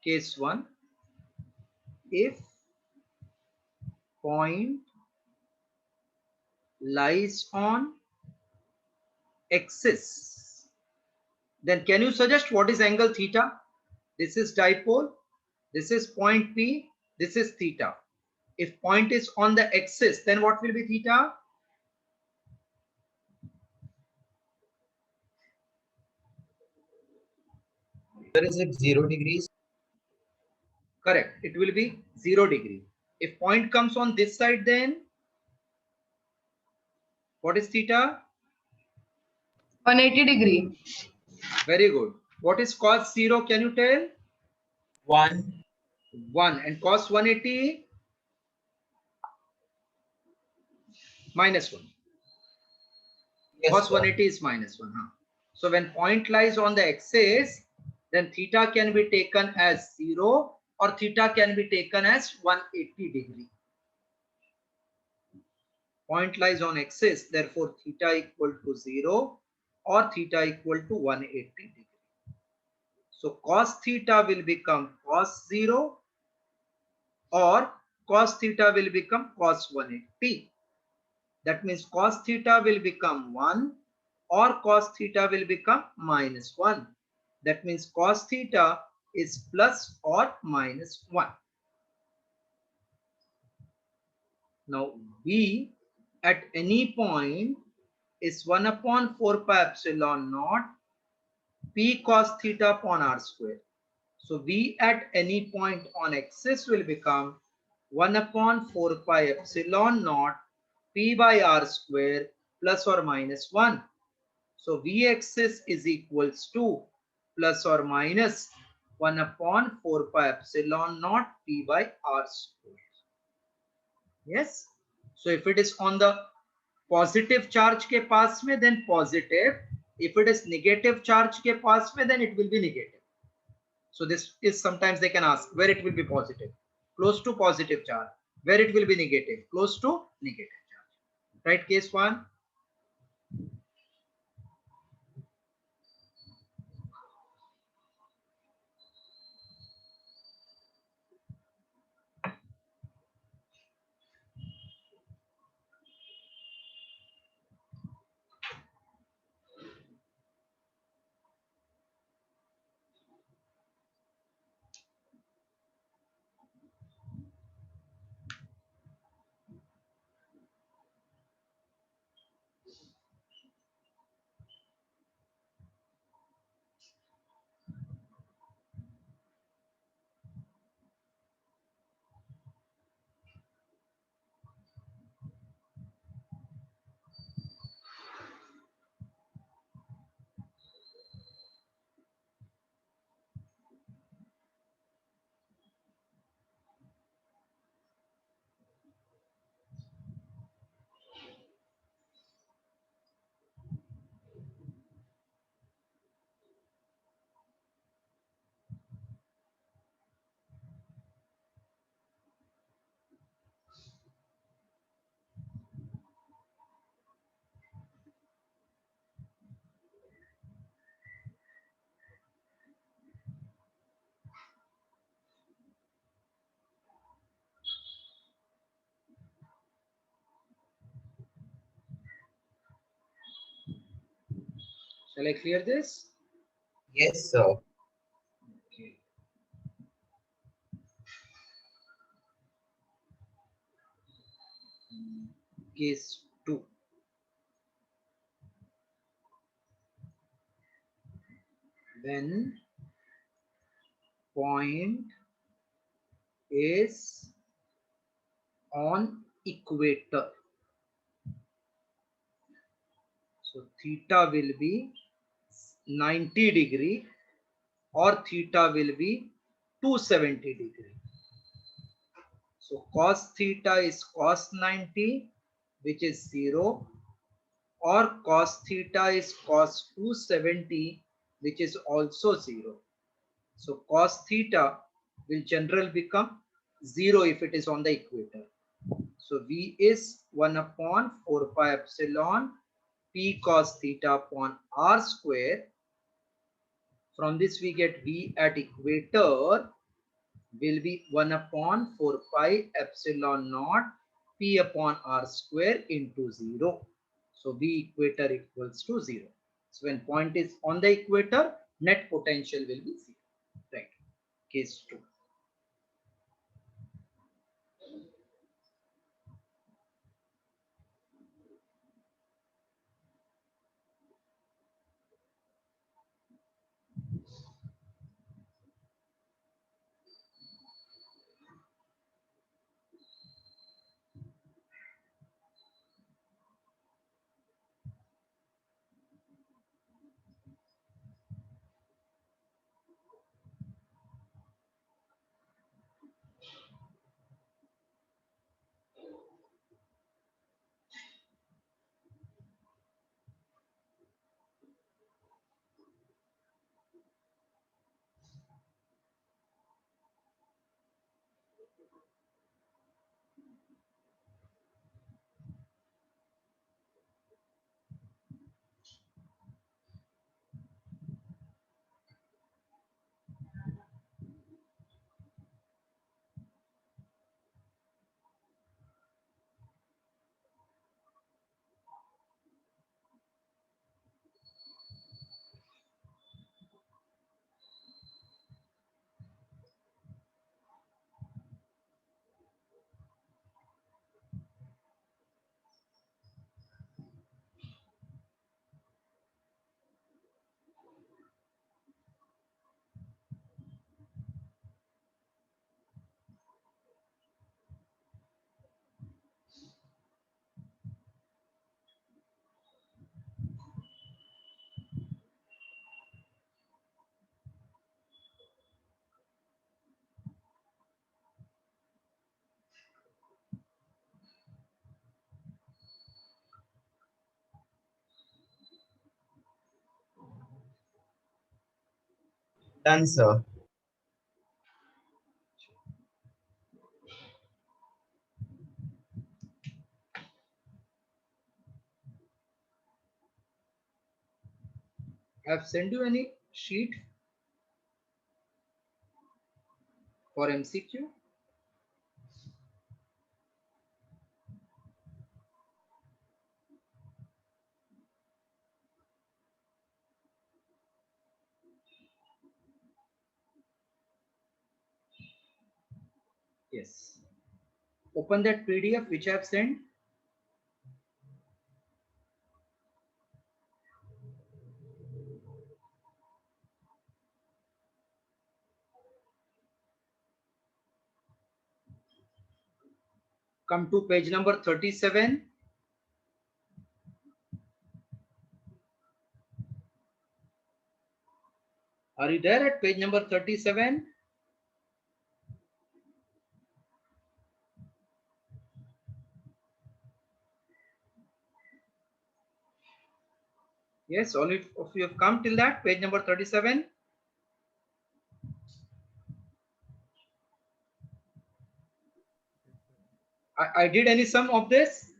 Case 1, if point lies on axis, then can you suggest what is angle theta? This is dipole, this is point P, this is theta. If point is on the axis, then what will be theta? There is it 0 degrees. Correct. It will be 0 degree. If point comes on this side, then what is theta? 180 degree. Very good. What is cos 0? Can you tell? 1. 1. And cos 180? Minus 1. Yes, Cos sir. 180 is minus 1. Huh? So when point lies on the axis, then theta can be taken as 0 or theta can be taken as 180 degree. Point lies on axis, therefore theta equal to 0 or theta equal to 180 degree. So cos theta will become cos 0 or cos theta will become cos 180. That means cos theta will become 1 or cos theta will become minus 1. That means cos theta is plus or minus 1. Now B at any point is 1 upon 4 pi epsilon naught P cos theta upon r square. So V at any point on axis will become 1 upon 4 pi epsilon naught P by r square plus or minus 1. So V axis is equals to plus or minus 1 upon 4 pi epsilon naught P by r square. Yes. So if it is on the positive charge के पास में, then positive. If it is negative charge के पास में, then it will be negative. So this is sometimes they can ask where it will be positive, close to positive charge, where it will be negative, close to negative charge. Right, case 1. Shall I clear this? Yes, sir. Okay. Case 2. When point is on equator, so theta will be 90 degree or theta will be 270 degree. So cos theta is cos 90, which is 0, or cos theta is cos 270, which is also 0. So cos theta will generally become 0 if it is on the equator. So V is 1 upon 4 pi epsilon P cos theta upon r square. From this we get V at equator will be 1 upon 4 pi epsilon naught P upon R square into 0. So V equator equals to 0. So when point is on the equator, net potential will be 0. Right. Case 2. Done, sir. I have sent you any sheet for MCQ. Yes. Open that PDF which I have sent. Come to page number 37. Are you there at page number 37? Yes, all of you have come till that, page number 37. I did any sum of this?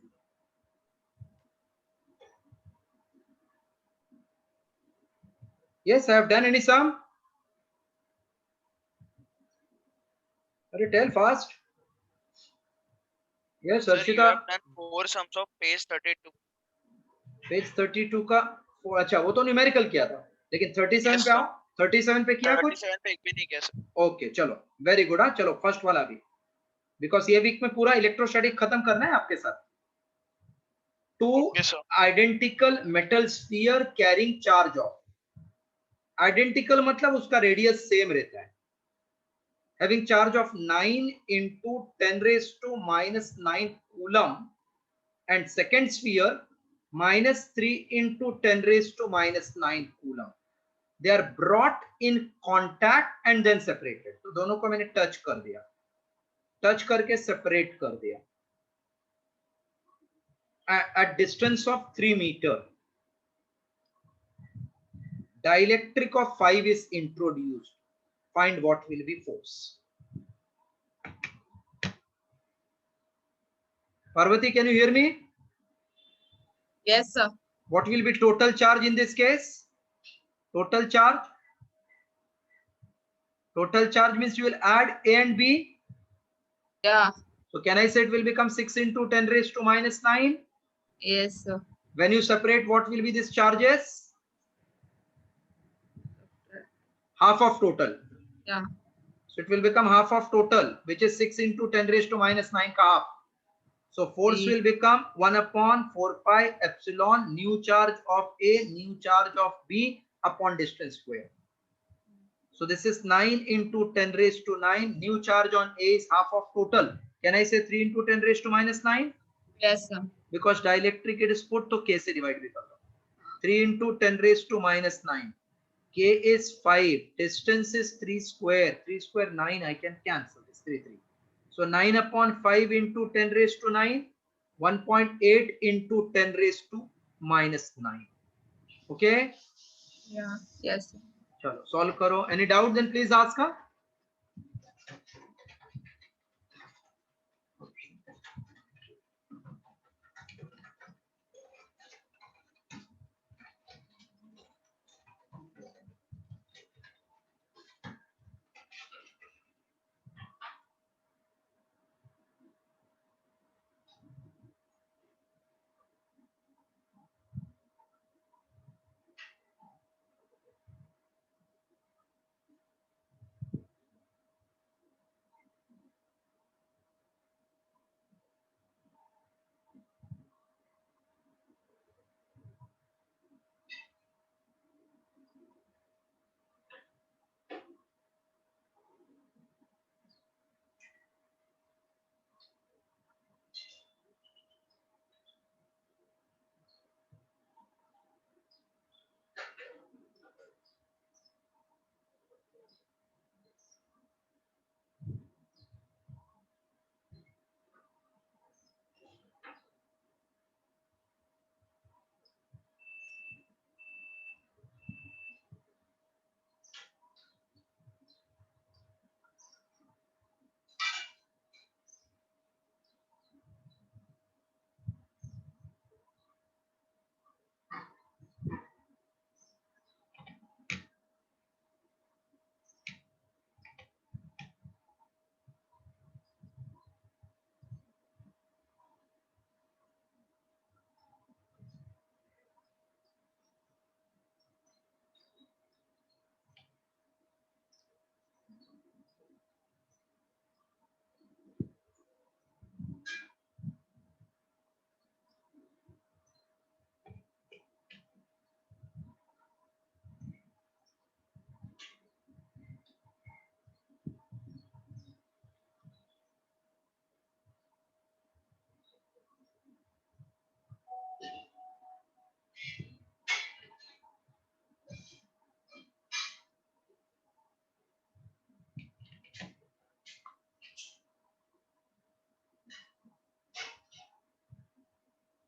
Yes, I have done any sum. Tell fast. Yes, Sir, you Arshita. have done 4 sums of page 32. Page 32 का अच्छा वो तो numerical किया था, लेकिन 37 Yes, पे sir. आओ, 37 पे किया कुछ? 37 पे एक भी नहीं किया सर. ओके चलो वेरी गुड। हाँ चलो फर्स्ट वाला भी, बिकॉज ये वीक में पूरा इलेक्ट्रोस्टैटिक खत्म करना है आपके साथ। टू Okay, sir. Identical metal sphere carrying charge of, identical मतलब उसका रेडियस सेम रहता है, having charge of 9 into 10 raised to minus 9 coulomb, and second sphere minus 3 into 10 raised to minus 9 coulomb. They are brought in contact and then separated. तो दोनों को मैंने touch कर दिया, टच करके सेपरेट कर दिया at distance of 3 meter. Dielectric of 5 is introduced. Find what will be force. Parvati, can you hear me? Yes, sir. What will be total charge in this case? Total charge? Total charge means you will add A and B. Yeah. So can I say it will become 6 into 10 raised to minus 9? Yes, sir. When you separate, what will be this charges? Half of total. Yeah. So it will become half of total, which is 6 into 10 raised to minus 9 ka half. So force B. will become 1 upon 4 pi epsilon new charge of A, new charge of B upon distance square. So this is 9 into 10 raised to 9. New charge on A is half of total. Can I say 3 into 10 raised to minus 9? Yes, sir. Because dielectric it is put to K se divide with 3 into 10 raised to minus 9. K is 5. Distance is 3 square. 3 square 9. I can cancel this 3 3. So 9 upon 5 into 10 raised to 9. 1.8 into 10 raised to minus 9. Okay. Yeah. Yes, sir. Chalo, solve karo. Any doubt then please ask her.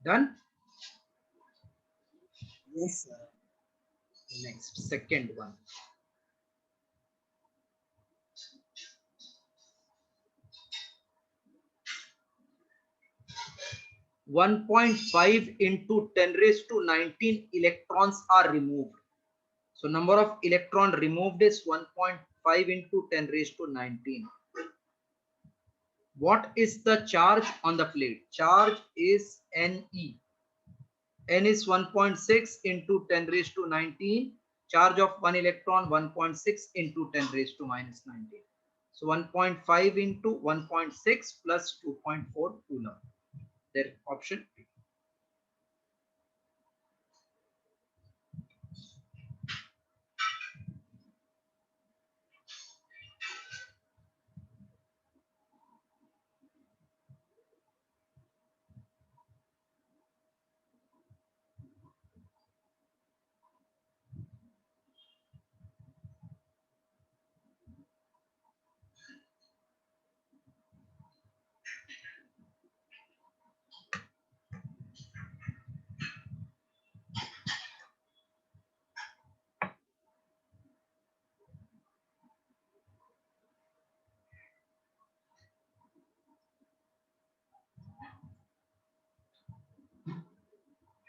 Done. Yes, sir. Next, second one. One 1.5 into 10 raised to 19 electrons are removed. So number of electron removed is 1.5 into 10 raised to 19. What is the charge on the plate? Charge is Ne. N is 1.6 into 10 raised to 19. Charge of one electron 1.6 into 10 raised to minus 19. So 1.5 into 1.6 plus 2.4 coulomb. Their option B.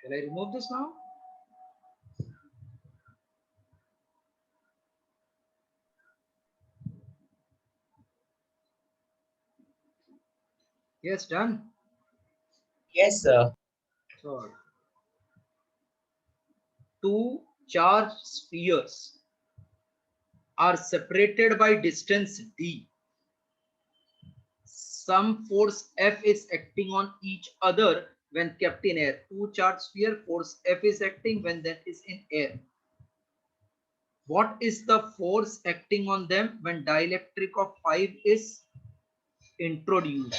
Shall I remove this now? Yes, done. Yes, sir. Third, two charged spheres are separated by distance d. Some force F is acting on each other when kept in air. Two charged sphere, force F is acting when that is in air. What is the force acting on them when dielectric of 5 is introduced?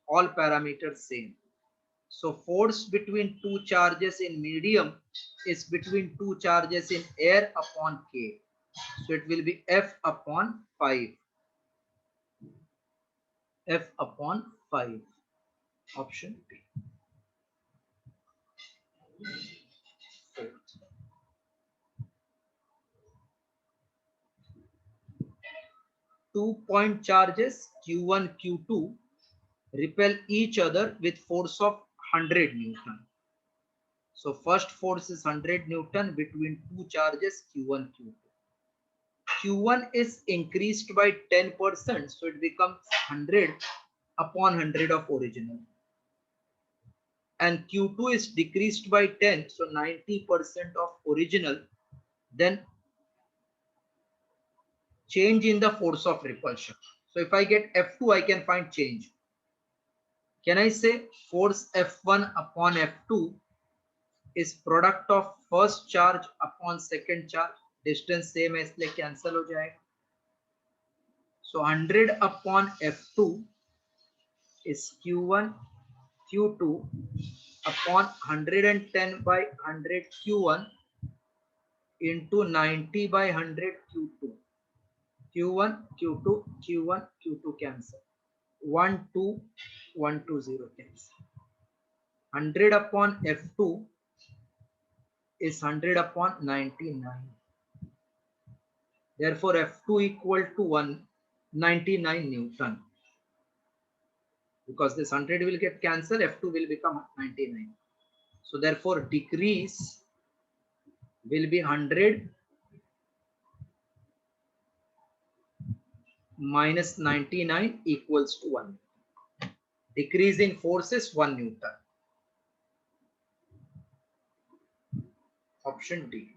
All parameters same. So force between two charges in medium is between two charges in air upon K. So it will be F upon 5. F upon 5. Option B. Fourth. 2-point charges Q1, Q2 repel each other with force of 100 Newton. So first force is 100 Newton between two charges Q1, Q2. Q1 is increased by 10%, so it becomes 100 upon 100 of original. And Q2 is decreased by 10, so 90% of original. Then change in the force of repulsion. So if I get F2, I can find change. Can I say force F1 upon F2 is product of first charge upon second charge? Distance same है इसलिए cancel हो जाएगा. So 100 upon F2 is Q1 Q2 upon 110 by 100 Q1 into 90 by 100 Q2. Q1 Q2 Q1 Q2 cancel. 1 2 1 2 0 cancel. 100 upon F2 is 100 upon 99. Therefore F2 equal to 199 Newton. Because this 100 will get cancelled, F2 will become 99. So therefore decrease will be 100 minus 99 equals to 1. Decrease in force is 1 Newton. Option D.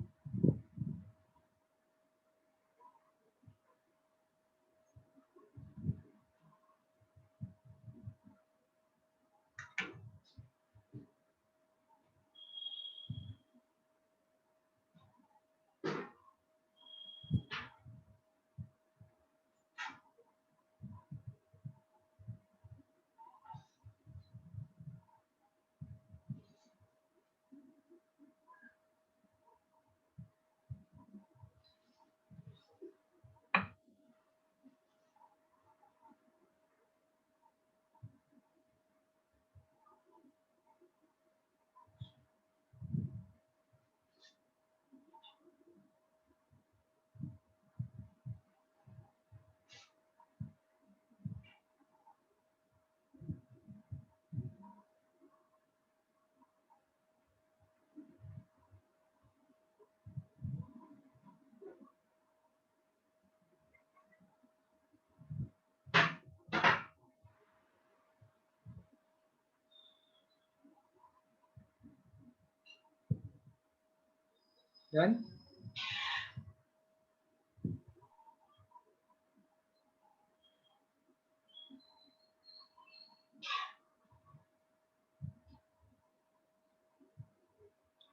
Done?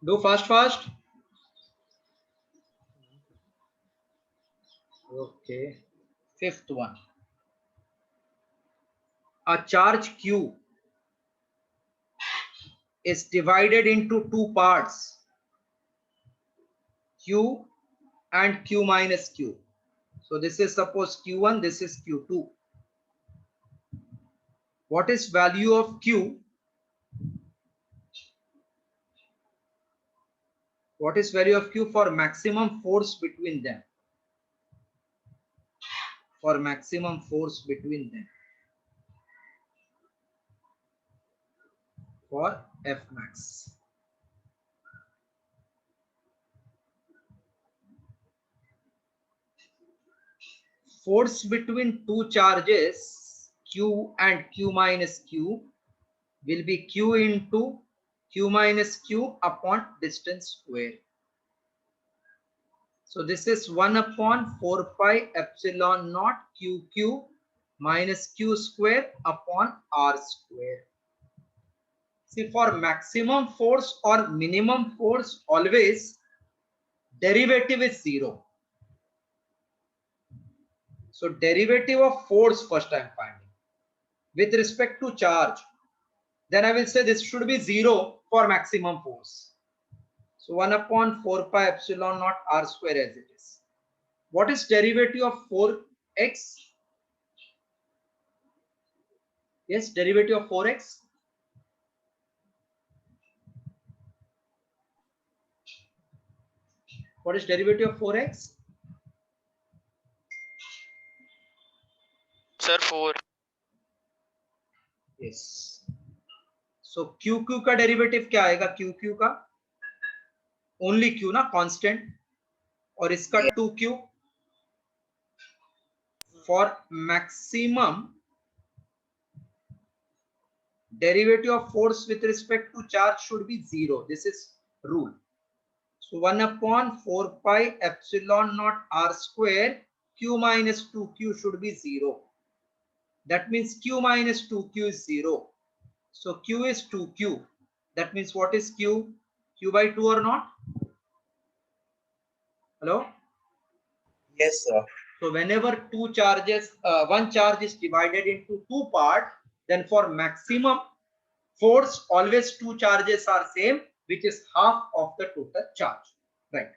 Do fast. Okay. Fifth one. A charge Q is divided into two parts, Q and Q minus Q. So this is suppose Q1, this is Q2. What is value of Q? What is value of Q for maximum force between them? For maximum force between them. For F max. Force between two charges q and q minus q will be q into q minus q upon distance square. So this is 1 upon 4 pi epsilon naught qq minus q square upon r square. See, for maximum force or minimum force, always derivative is 0. So derivative of force first I am finding with respect to charge. Then I will say this should be 0 for maximum force. So 1 upon 4 pi epsilon naught r square as it is. What is derivative of 4x? Yes, derivative of 4x. What is derivative of 4x? Sir, 4. Yes. So QQ का derivative क्या आएगा? QQ का only Q ना constant और इसका 2Q. For maximum derivative of force with respect to charge should be 0. This is rule. So 1 upon 4 pi epsilon naught r square q minus 2q should be 0. That means q minus 2q is 0. So q is 2q. That means what is q? Q by 2 or not? Hello? Yes, sir. So whenever one charge is divided into two parts, then for maximum force, always two charges are same, which is half of the total charge. Right.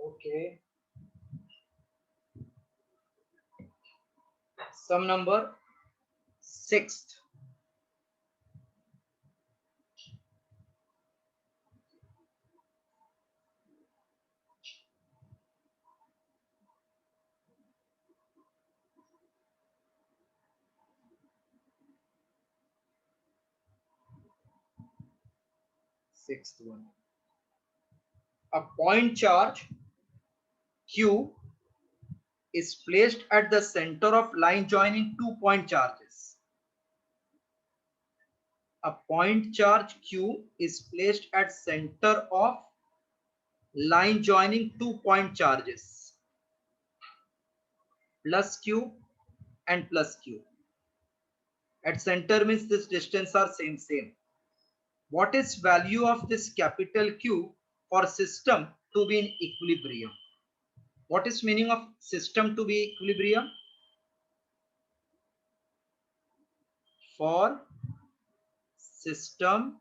Okay. Sum number 6th. Sixth one. A point charge Q is placed at the center of line joining two point charges. A point charge Q is placed at center of line joining two point charges plus Q and plus Q. At center means this distance are same. What is value of this capital Q for system to be in equilibrium. What is meaning of system to be equilibrium? For system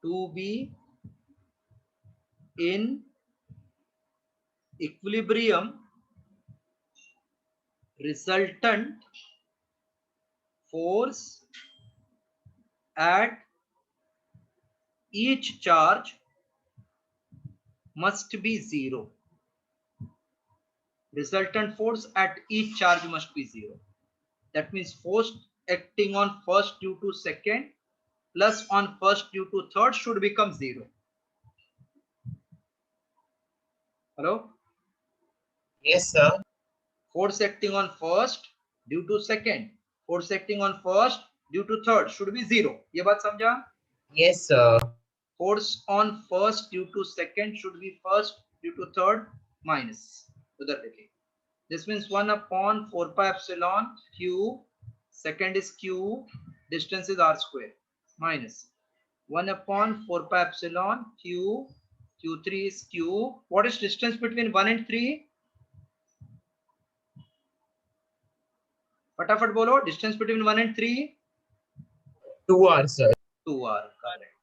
to be in equilibrium, resultant force at each charge must be zero. Resultant force at each charge must be zero. That means force acting on first due to second plus on first due to third should become zero. Hello? Yes, sir. Force acting on first due to second, force acting on first due to third should be zero. ये बात समझा? Yes, sir. Force on first due to second should be first due to third minus. उधर देखिए. This means 1 upon 4 pi epsilon q, second is q, distance is r square, minus 1 upon 4 pi epsilon q, q3 is q. What is distance between 1 and 3? फटाफट बोलो, distance between 1 and 3? 2R, sir. 2r, correct.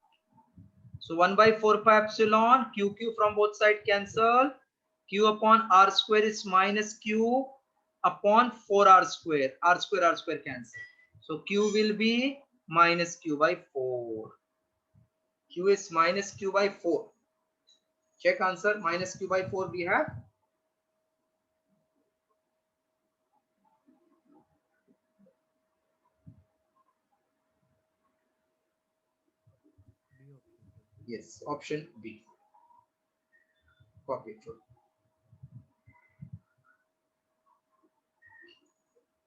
So 1 by 4 pi epsilon q from both sides cancel. Q upon r square is minus q upon 4r square. R square cancel. So q will be minus q by 4. Q is minus q by 4. Check answer. Minus q by 4 we have. Yes, option B. Copy it.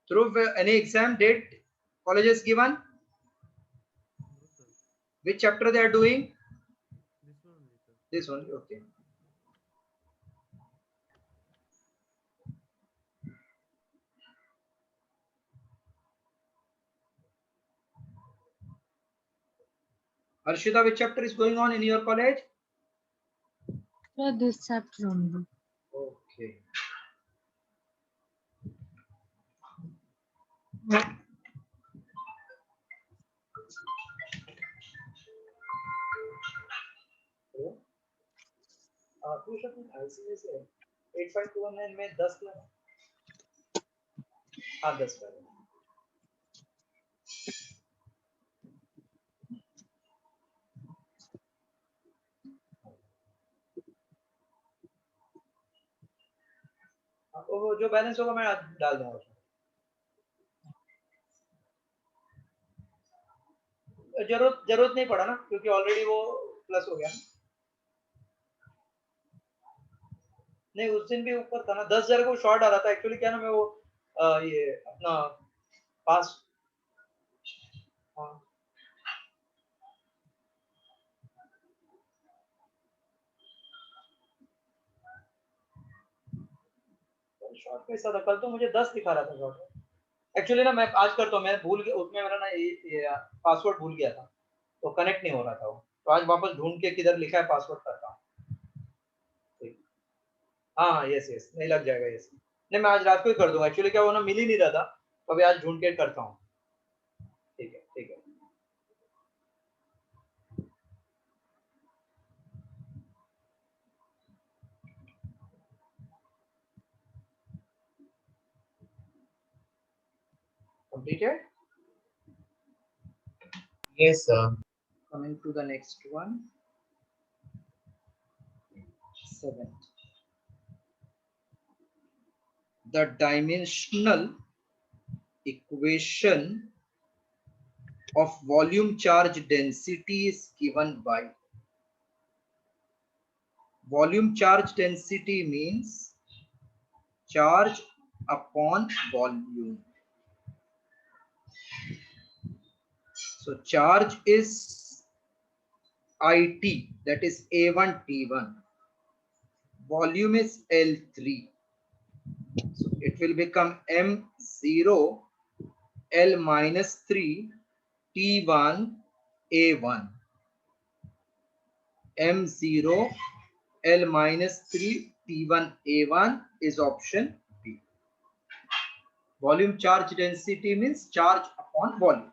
Through any exam date college is given? Which chapter they are doing? This one, okay. Arshita, which chapter is going on in your college? This chapter only. Okay. Tuition में IC में से 8529 में 10 ना, हाँ 10 का वो जो balance होगा मैं डाल दूंगा उसमें. जरूरत नहीं पड़ा ना, क्योंकि ऑलरेडी वो प्लस हो गया ना. नहीं उस दिन भी ऊपर था ना, 10,000 को शॉर्ट आ रहा था एक्चुअली. क्या ना मैं वो ये अपना पास, हाँ शॉर्ट पैसा था. कल तो मुझे 10 दिखा रहा था शॉर्ट. एक्चुअली ना मैं आज करता हूँ, मैं भूल गया उसमें, मेरा ना ये पासवर्ड भूल गया था तो कनेक्ट नहीं हो रहा था वो. तो आज वापस ढूंढ के किधर लिखा है पासवर्ड करता हूँ. हाँ यस यस, नहीं लग जाएगा. यस नहीं, मैं आज रात को ही कर दूंगा. एक्चुअली क्या वो ना मिल ही नहीं रहा था, तो अभी आज ढूंढ के करता हूँ. ठीक है ठीक है. Completed. Yes, sir. Coming to the next one. 7. The dimensional equation of volume charge density is given by. Volume charge density means charge upon volume. So charge is IT, that is A1 T1. Volume is L3. So it will become M0 L minus 3 T1 A1. M0 L minus 3 T1A1 is option B. Volume charge density means charge upon volume.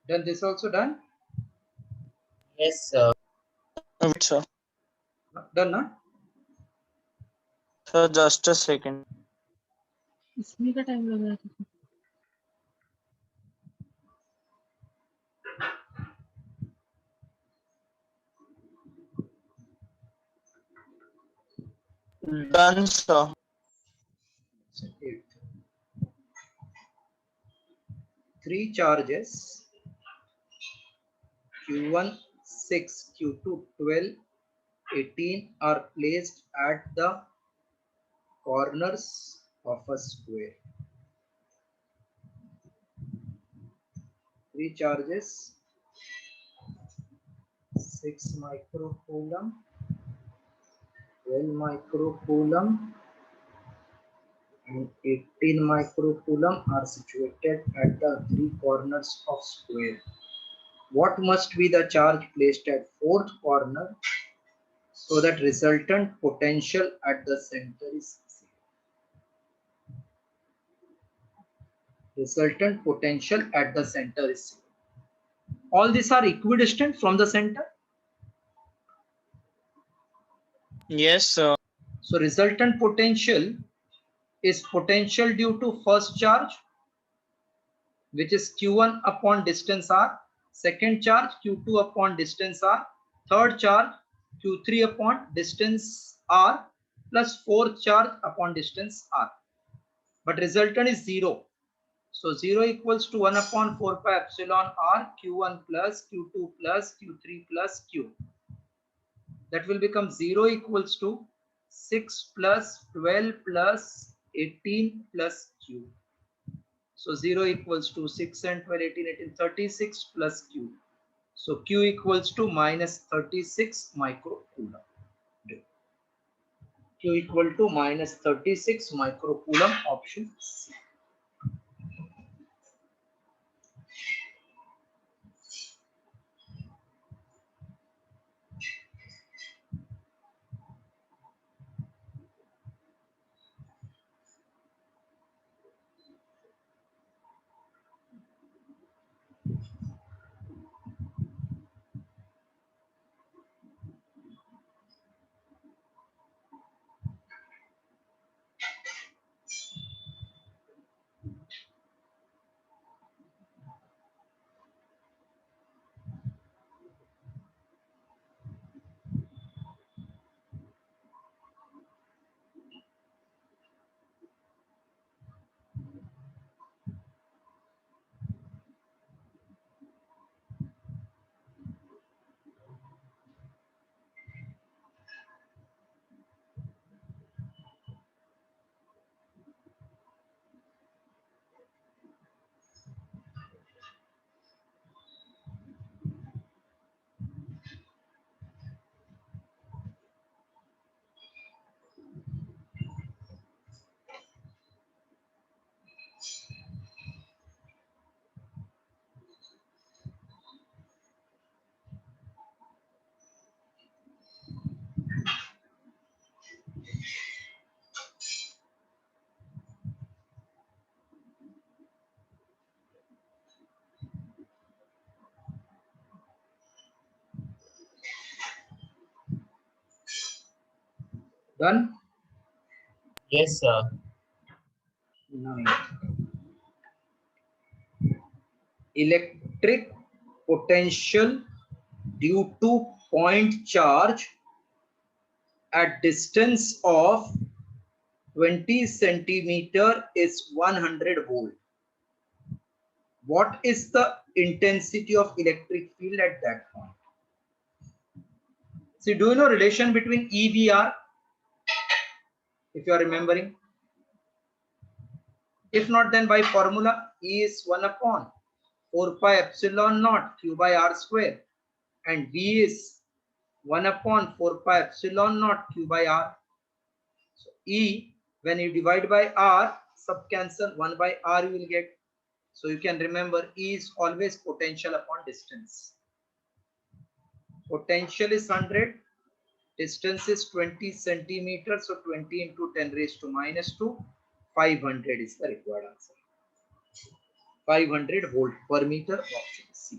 Done this also done? Yes, sir. Wait, sir. Done, na? Sir, just a second. इसमें का time लग रहा था Done, sir. Three charges Q1 6, Q2 12, 18 are placed at the corners of a square. Three charges 6 microcoulomb, 12 microcoulomb and 18 microcoulomb are situated at the three corners of square. What must be the charge placed at fourth corner so that resultant potential at the center is zero? Resultant potential at the center is zero. All these are equidistant from the center. Yes, sir. So resultant potential is potential due to first charge, which is Q1 upon distance r, second charge Q2 upon distance r, third charge Q3 upon distance r, plus fourth charge upon distance r. But resultant is zero. So 0 equals to 1 upon 4 pi epsilon r Q1 plus Q2 plus Q3 plus Q. That will become 0 equals to 6 plus 12 plus 18 plus Q. So 0 equals to 6 and 12, 18, 18, 36 plus Q. So Q equals to minus 36 microcoulomb. Q equal to minus 36 microcoulomb, option C. Done? Yes, sir. 9. Electric potential due to point charge at distance of 20 centimeter is 100 volt. What is the intensity of electric field at that point? See, do you know relation between EVR? If you are remembering. If not, then by formula, E is 1 upon 4 pi epsilon naught Q by R square, and V is 1 upon 4 pi epsilon naught Q by R. So E, when you divide by R, sub cancel, 1 by R you will get. So you can remember E is always potential upon distance. Potential is 100, distance is 20 centimeters, so 20 into 10 raised to minus 2, 500 is the required answer. 500 volt per meter, option C.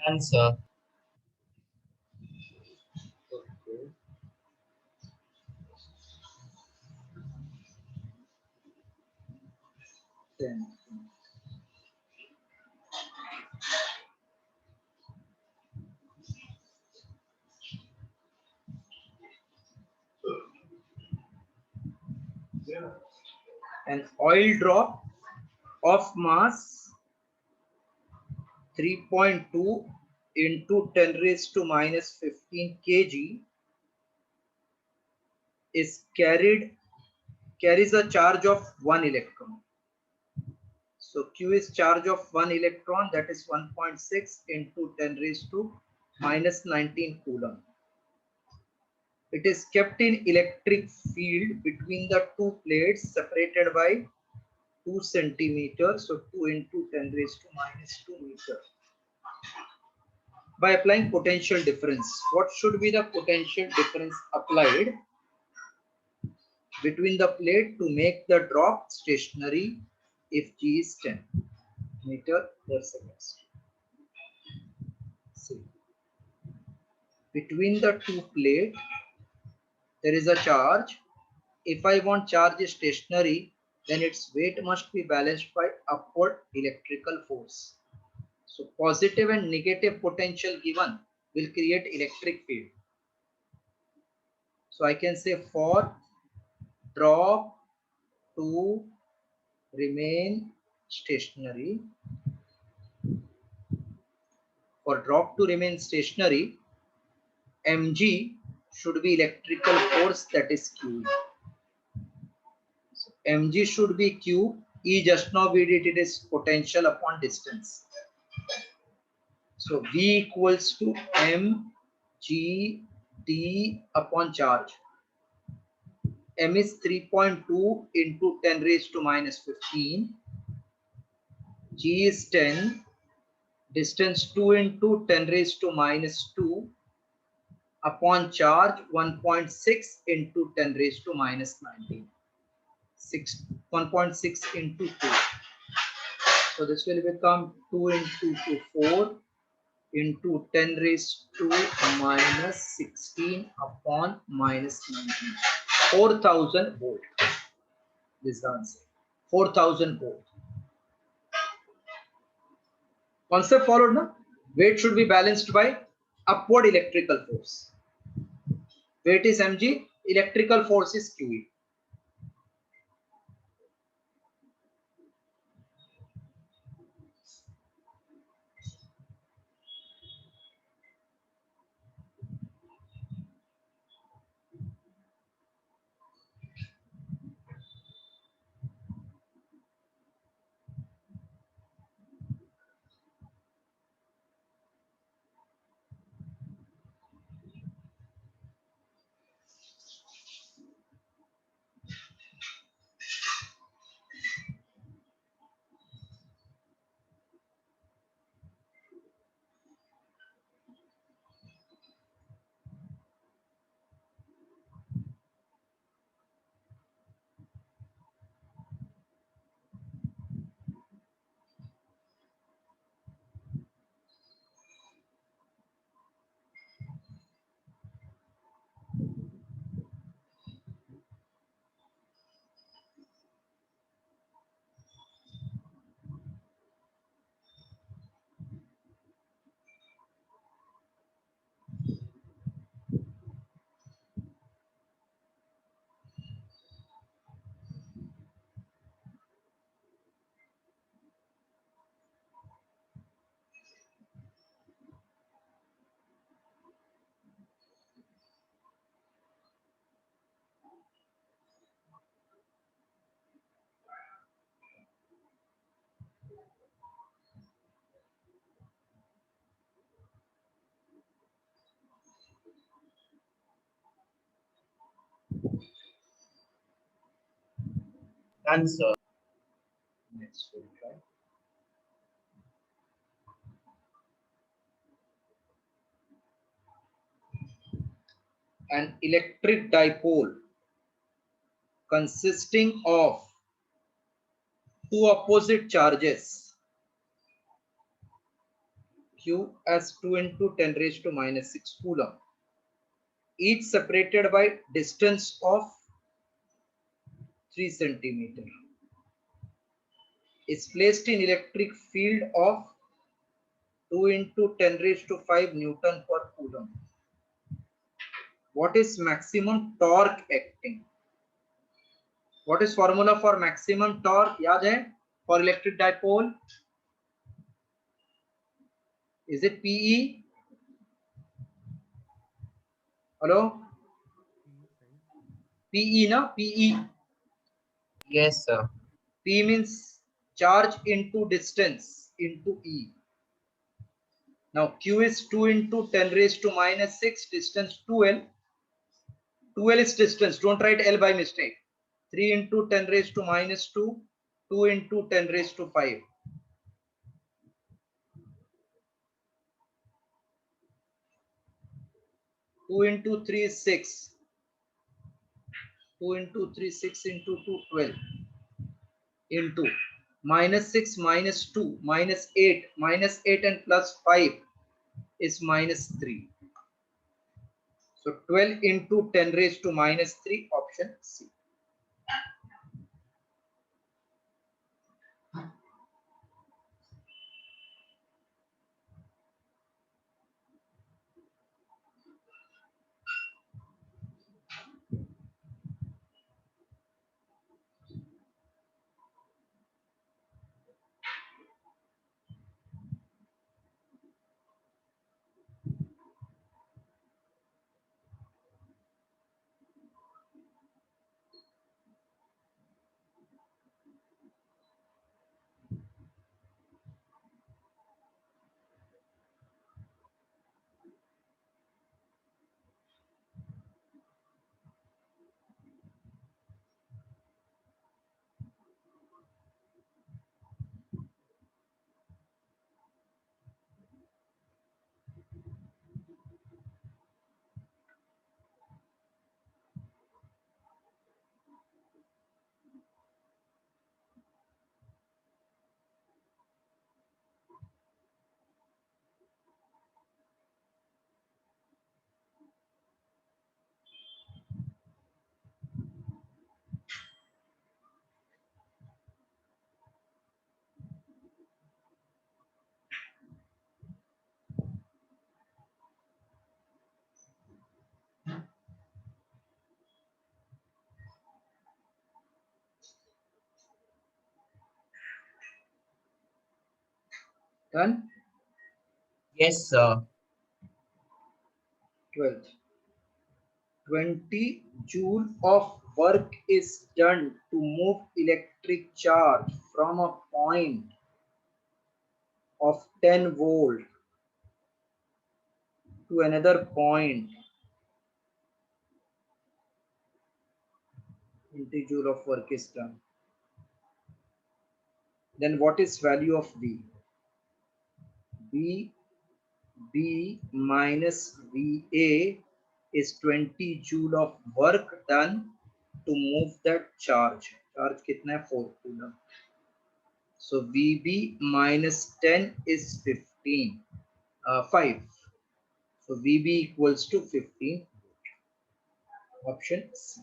Done, sir. Okay. Then an oil drop of mass 3.2 into 10 raised to minus 15 kg is carries a charge of 1 electron. So Q is charge of 1 electron, that is 1.6 into 10 raised to minus 19 coulomb. It is kept in electric field between the two plates separated by 2 centimeters, so 2 into 10 raised to minus 2 meter. By applying potential difference, what should be the potential difference applied between the plate to make the drop stationary if G is 10 meter per second? See, between the two plate there is a charge. If I want charge stationary, then its weight must be balanced by upward electrical force. So positive and negative potential given will create electric field. So I can say for drop to remain stationary, mg should be electrical force, that is q. So mg should be q. E just now we did, it is potential upon distance. So v equals to mg d upon charge. M is 3.2 into 10 raised to minus 15. G is 10. Distance 2 into 10 raised to minus 2 upon charge 1.6 into 10 raised to minus 19. 1.6 into 2. So this will become 2 into 2, 4. into 10 raised to minus 16 upon minus 19. 4000 volt. This is the answer. 4000 volt. Concept followed now. Weight should be balanced by upward electrical force. Weight is mg, electrical force is qe. Done, sir. Next we'll try. An electric dipole consisting of two opposite charges q as 2 into 10 raised to minus 6 coulomb, each separated by distance of 3 centimeter, is placed in electric field of 2 into 10 raised to 5 Newton per coulomb. What is maximum torque acting? What is formula for maximum torque? याद है? For electric dipole, is it PE? Hello? PE na? PE. Yes, sir. P means charge into distance into E. Now Q is 2 into 10 raised to minus 6, distance 2L. 2L is distance, don't write L by mistake. 3 into 10 raised to minus 2, 2 into 10 raised to 5. Two into 3 is 6. 2 into 3, 6 into 2, 12. Into minus 6 minus 2 minus 8 and plus 5 is minus 3. So 12 into 10 raised to minus 3, option C. Done. Yes, sir. 12th. 20 joule of work is done to move electric charge from a point of 10 volt to another point. 20 joule of work is done. Then what is value of V? B minus VA is 20 joule of work done to move that charge. Charge कितना है 4 coulomb. So VB minus 10 is 15. 5. So VB equals to 15. Option C.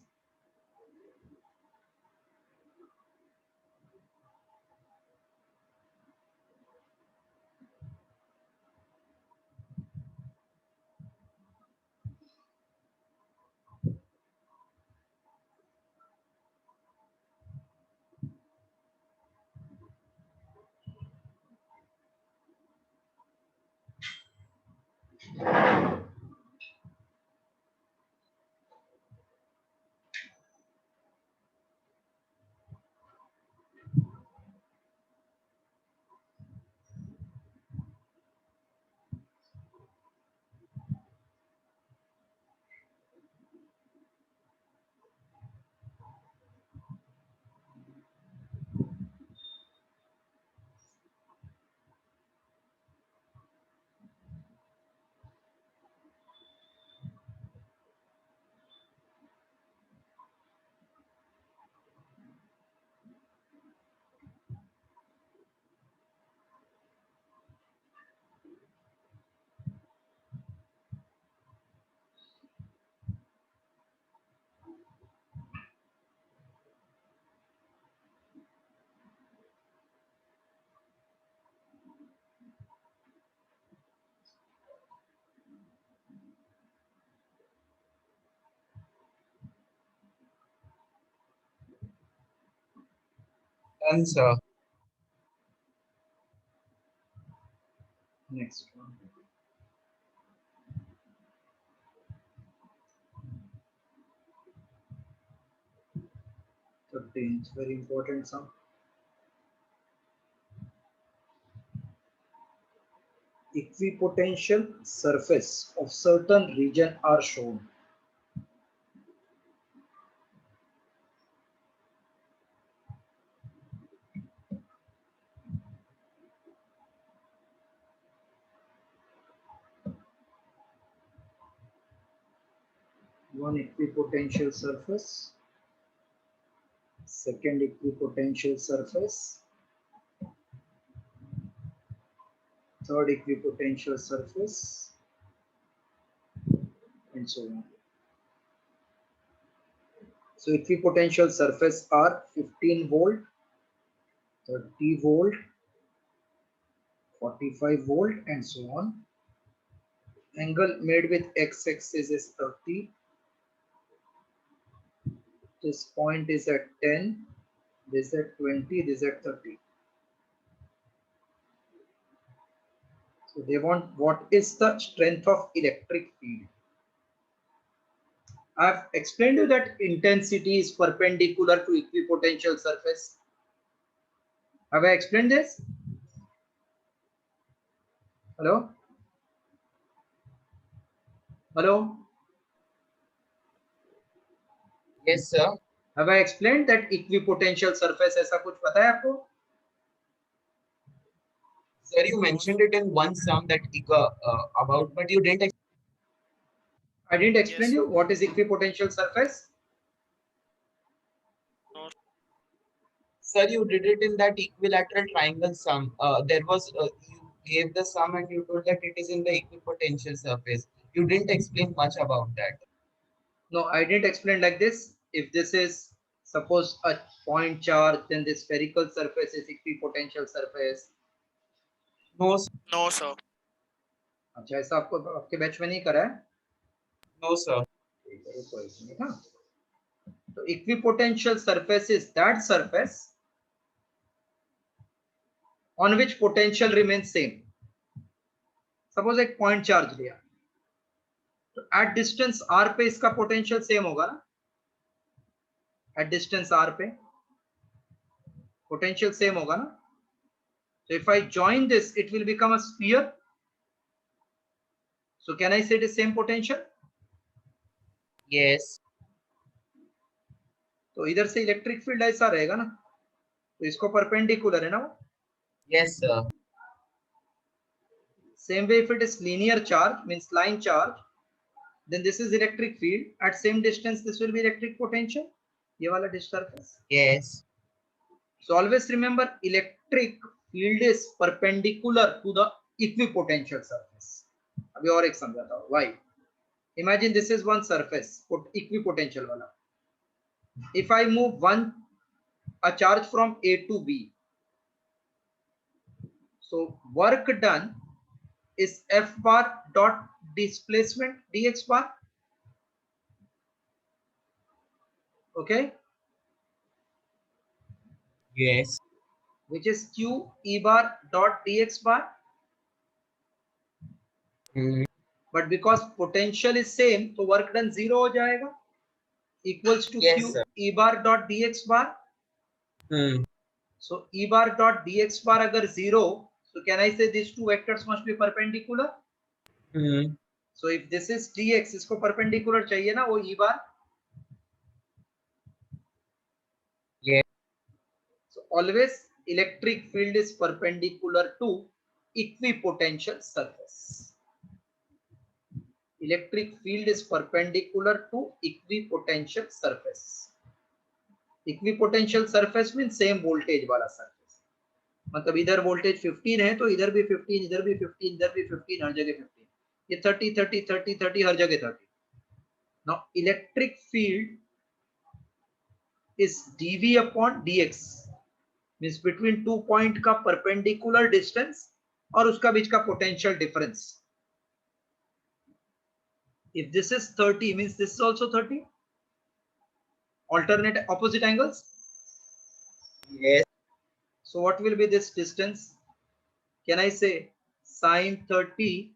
Done, sir. Next one. It's very important sum. Equipotential surface of certain region are shown. One equipotential surface, second equipotential surface, third equipotential surface, and so on. So equipotential surface are 15 volt, 30 volt, 45 volt, and so on. Angle made with x-axis is 30. This point is at 10, this at 20, this at 30. So they want what is the strength of electric field. I've explained to you that intensity is perpendicular to equipotential surface. Have I explained this? Hello? Hello? Yes, sir. Have I explained that equipotential surface ऐसा कुछ पता है आपको? Sir, you mentioned it in one sum that about, but you didn't. I didn't explain Yes. you what is equipotential surface. No. Sir, you did it in that equilateral triangle sum. There was you gave the sum and you told that it is in the equipotential surface. You didn't explain much about that. No, I didn't explain like this. If this is suppose a point charge, then the spherical surface is equipotential surface. No, No, sir. अच्छा ऐसा आपको आपके batch में नहीं करा है? no, sir. रुको एक मिनट हाँ. So equipotential surface is that surface on which potential remains same. Suppose एक point charge लिया, तो at distance r पे इसका potential same होगा ना? At distance r पे potential same होगा ना? So if I join this, it will become a sphere. So can I say it is same potential? Yes. तो इधर से इलेक्ट्रिक फील्ड ऐसा रहेगा ना, तो इसको परपेंडिकुलर है ना वो. Yes, sir. Same way, if it is linear charge, means line charge, then this is electric field. At same distance, this will be electric potential. ये वाला surface. Yes. So always remember, electric field is perpendicular to the equipotential surface. अभी और एक समझाता हूँ. Why? Imagine this is one surface, equipotential वाला. If I move a charge from A to B, so work done is F bar dot displacement dx bar. Okay, Yes. which is Q E bar dot dx bar. Hmm. But because potential is same, so work done 0 हो जाएगा, equals to Yes, Q sir. E bar dot dx bar. Hmm. So E bar dot dx bar अगर 0, so can I say these two vectors must be perpendicular? Hmm. So if this is dx, इसको perpendicular चाहिए ना वो E bar. Yes. So always electric field is perpendicular to equipotential surface. Electric field is perpendicular to equipotential surface. Equipotential surface means same voltage वाला surface. मतलब इधर voltage 15 है तो इधर भी 15, इधर भी 15, इधर भी 15, हर जगह 15. ये 30, 30, 30, 30, हर जगह 30. Now electric field is dV upon dx. Means between 2 point का perpendicular distance और उसका बीच का potential difference. If this is 30, means this is also 30. Alternate opposite angles. Yes. So what will be this distance? Can I say sine 30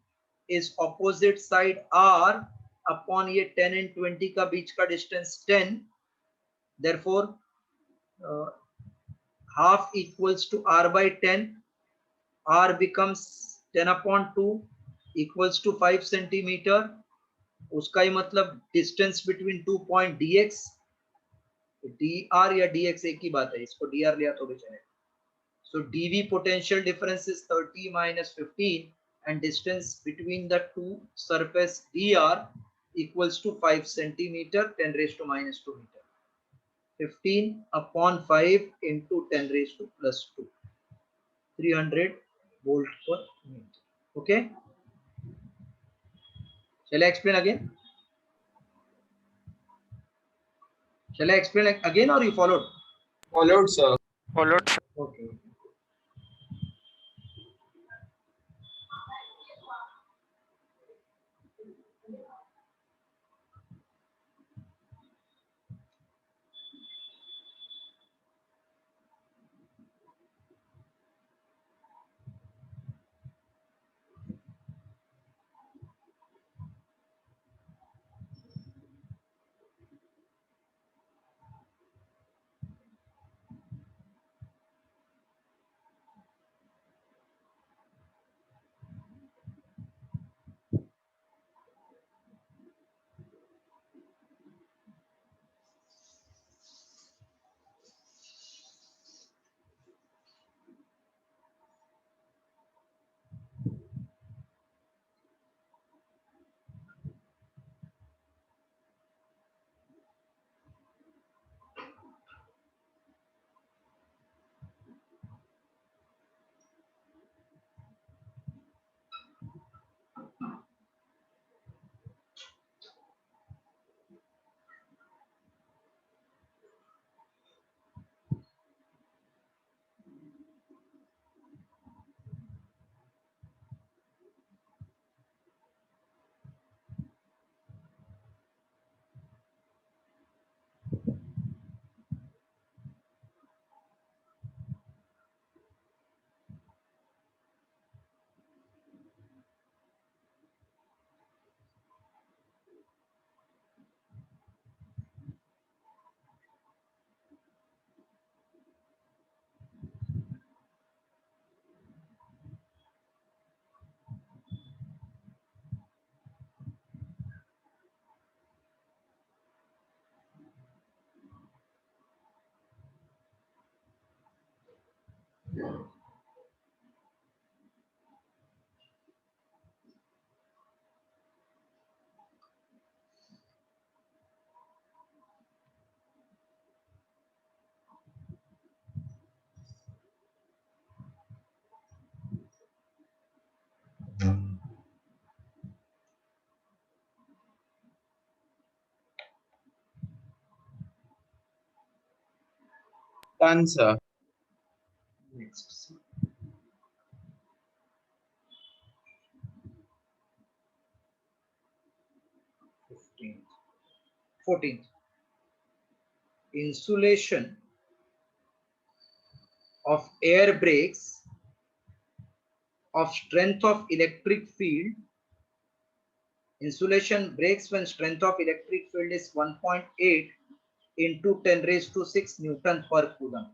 is opposite side r upon ये 10 and 20 का बीच का distance 10. Therefore, half equals to r by 10. R becomes 10 upon 2 equals to 5 centimeter. उसका ही मतलब distance between 2 point dx. dr या dx एक ही बात है, इसको dr लिया तो भी चलेगा. So dv potential difference is 30 minus 15 and distance between the two surface dr equals to 5 centimeter 10 raised to minus 2 meter. 15 upon 5 into 10 raised to plus 2. 300 volt per meter. Okay. Shall I explain again? Shall I explain again or you followed? Followed, sir. Followed. Okay. Done, sir. Next. 15th. 14th. Insulation of air brakes of strength of electric field. Insulation breaks when strength of electric field is 1.8 into 10 raised to 6 Newton per Coulomb.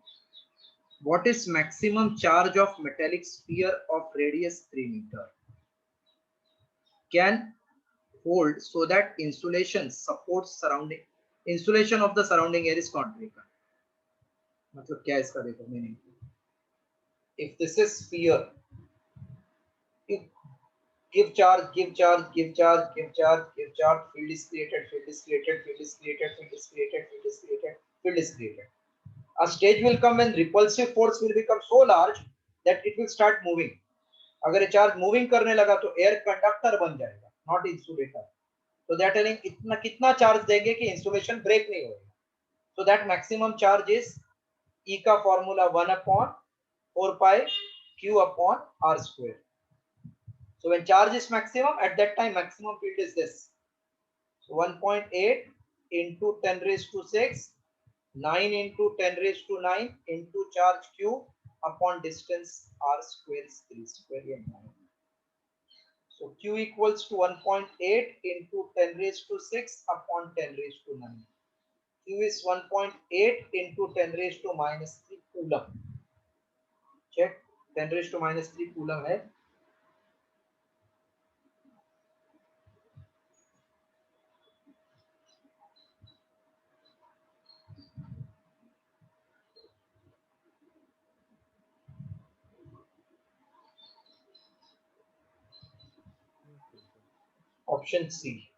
What is maximum charge of metallic sphere of radius 3 meter? Can hold so that insulation supports surrounding insulation of the surrounding air is not breaken. मतलब क्या इसका देखो meaning? If this is sphere, you give charge, give charge, give charge, give charge, give charge, field is created, field is created, field is created, field is created, field is created, field is created. A stage will come when repulsive force will become so large that it will start moving. अगर ये charge moving करने लगा तो air conductor बन जाएगा, not insulator. तो that meaning इतना कितना चार्ज देंगे कि इंसुलेशन ब्रेक नहीं होगा. So that maximum charge is E का formula 1/4 pi Q upon R square. So when charge is maximum, at that time maximum field is this. So 1.8 into 10 raised to 6, 9 into 10 raised to 9 into charge Q upon distance R square is 3 square and 9. So Q equals to 1.8 into 10 raised to 6 upon 10 raised to 9. Q is 1.8 into 10 raised to minus 3 coulomb. Check, 10 raised to minus 3 coulomb है. Option C.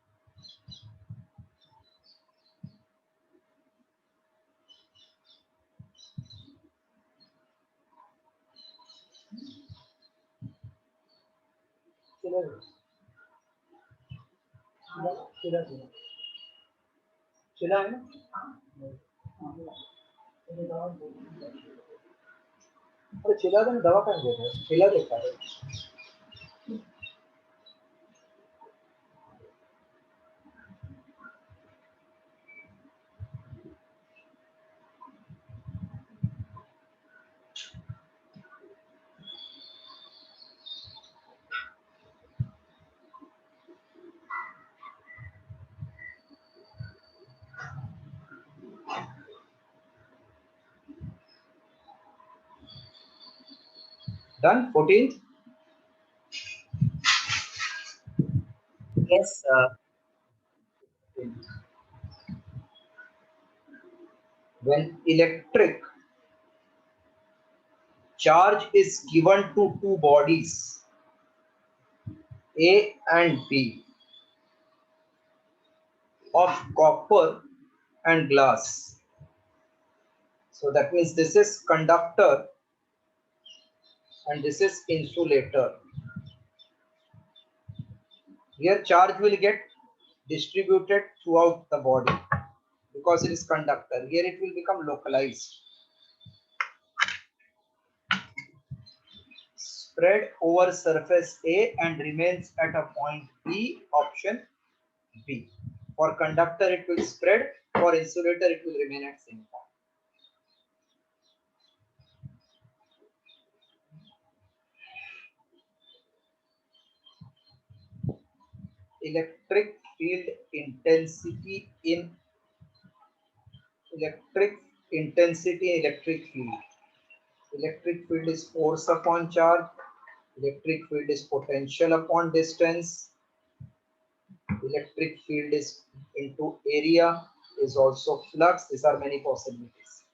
चिला है ना? अरे चिला तो दवा कर देते हैं, चिला देखा है. Done. 14th. Yes, sir. When electric charge is given to two bodies A and B of copper and glass. So that means this is conductor and this is insulator. Here charge will get distributed throughout the body because it is conductor. Here it will become localized. Spread over surface A and remains at a point B, option B. For conductor it will spread, for insulator it will remain at same point. Electric field intensity in electric field. Electric field is force upon charge. Electric field is potential upon distance. Electric field is into area is also flux. These are many possibilities.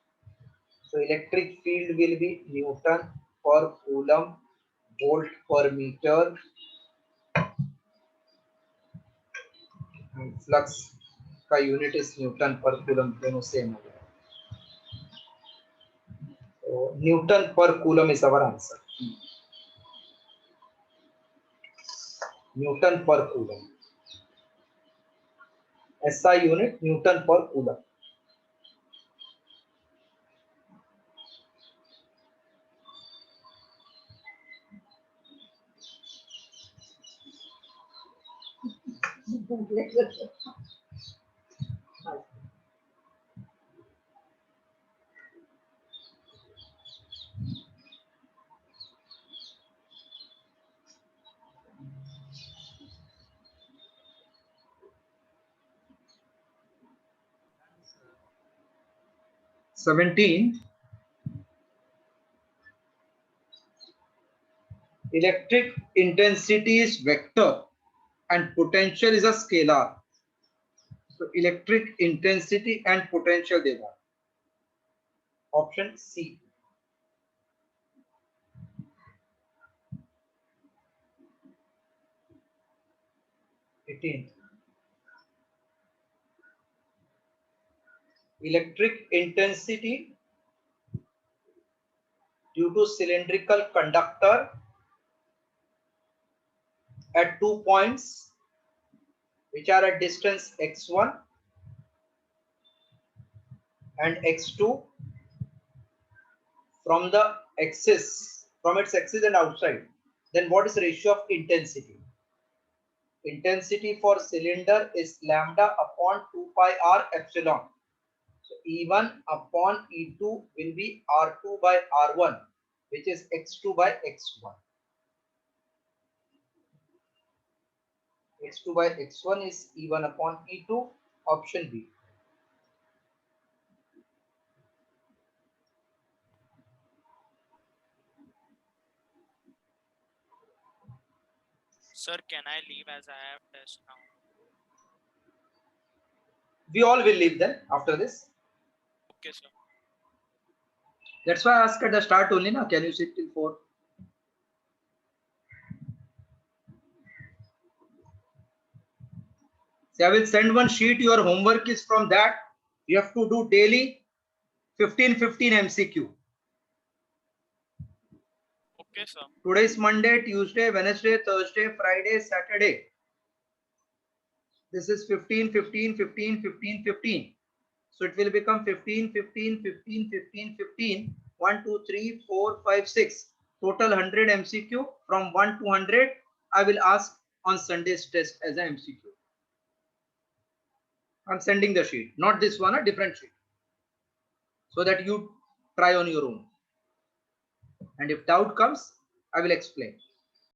So electric field will be Newton per coulomb, volt per meter, and flux का unit is Newton per coulomb, दोनों same हो गया. So Newton per coulomb is our answer. Newton per coulomb. SI unit Newton per coulomb. (17) Electric intensity is vector and potential is a scalar. So electric intensity and potential देगा. Option C. 18. Electric intensity due to cylindrical conductor at 2 points which are at distance x1 and x2 from the axis, from its axis and outside. Then what is the ratio of intensity? Intensity for cylinder is lambda upon 2 pi r epsilon. So E1 upon E2 will be R2 by R1, which is X2 by X1. X2 by X1 is E1 upon E2, option B. Sir, can I leave as I have test now? We all will leave then after this. Okay, sir. That's why I asked at the start only, na, can you sit till 4? So I will send one sheet, your homework is from that. You have to do daily 15 MCQ. Okay, sir. Today is Monday, Tuesday, Wednesday, Thursday, Friday, Saturday. This is 15. So it will become 15. 1, 2, 3, 4, 5, 6. Total 100 MCQ. From 1 to 100, I will ask on Sunday's test as an MCQ. I'm sending the sheet, not this one, a different sheet, so that you try on your own. And if doubt comes, I will explain.